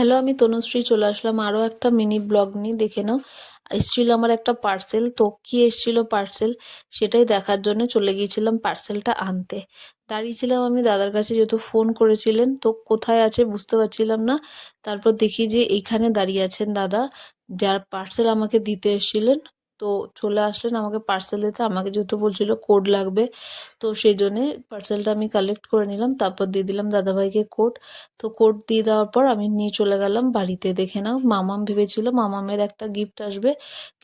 Hello, আমি তনুশ্রী চলে আসলাম আরও একটা মিনি ব্লগ নিয়ে। দেখে নাও, এসেছিল আমার একটা পার্সেল। তো কি এসেছিল পার্সেল সেটাই দেখার জন্য চলে গিয়েছিলাম পার্সেলটা আনতে। দাঁড়িয়েছিলাম আমি দাদার কাছে, যেহেতু ফোন করেছিলেন, তো কোথায় আছে বুঝতে পারছিলাম না। তারপর দেখি যে এইখানে দাঁড়িয়ে আছেন দাদা, যার পার্সেল আমাকে দিতে এসেছিলেন। তো চলে আসলেন আমাকে পার্সেল দিতে। আমাকে যেহেতু বলছিল কোড লাগবে, তো সেই জন্যে পার্সেলটা আমি কালেক্ট করে নিলাম, তারপর দিয়ে দিলাম দাদাভাইকে কোড। তো কোড দিয়ে দেওয়ার পর আমি নিয়ে চলে গেলাম বাড়িতে। দেখে নাও, মামাম ভেবেছিল মামামের একটা গিফট আসবে,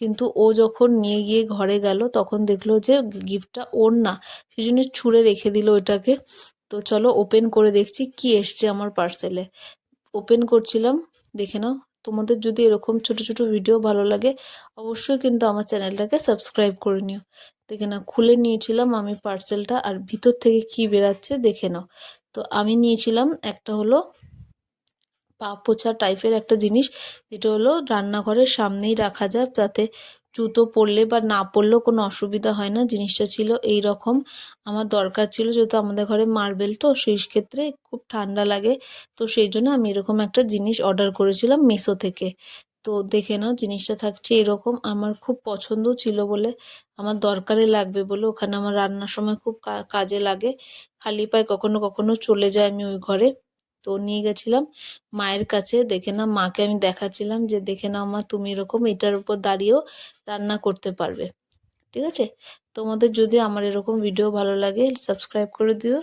কিন্তু ও যখন নিয়ে গিয়ে ঘরে গেল তখন দেখলো যে গিফটটা ওর না, সেই জন্য ছুঁড়ে রেখে দিল ওটাকে। তো চলো ওপেন করে দেখছি কি এসছে আমার পার্সেলে। ওপেন করছিলাম, দেখে নাও। তোমাদের যদি এরকম ছোট ছোট ভিডিও ভালো লাগে, অবশ্যই কিন্তু আমার চ্যানেলটাকে সাবস্ক্রাইব করে নিও। দেখে নাও, খুলে নিয়েছিলাম আমি পার্সেলটা, আর ভিতর থেকে কি বেরাচ্ছে দেখে নাও। তো আমি নিয়েছিলাম একটা হলো পা পোছা টাইপের একটা জিনিস, যেটা হলো রান্নাঘরের সামনেই রাখা যায়, যাতে জুতো পরলে বা না পরলেও কোনো অসুবিধা হয় না। জিনিসটা ছিল এই রকম, আমার দরকার ছিল, যেহেতু আমাদের ঘরে মার্বেল, তো সেই ক্ষেত্রে খুব ঠান্ডা লাগে। তো সেই জন্য আমি এরকম একটা জিনিস অর্ডার করেছিলাম মিশো থেকে। তো দেখে নাও, জিনিসটা থাকছে এরকম। আমার খুব পছন্দ ছিল বলে, আমার দরকারে লাগবে বলে, ওখানে আমার রান্নার সময় খুব কাজে লাগে। খালি পায়ে কখনো কখনো চলে যায় আমি ওই ঘরে। তো নিয়ে গেছিলাম মায়ের কাছে। দেখে নাও, মাকে আমি দেখাচ্ছিলাম যে দেখে নাও মা, তুমি এরকম এটার উপর দাঁড়িয়েও রান্না করতে পারবে। ঠিক আছে, তোমাদের যদি আমার এরকম ভিডিও ভালো লাগে সাবস্ক্রাইব করে দিও।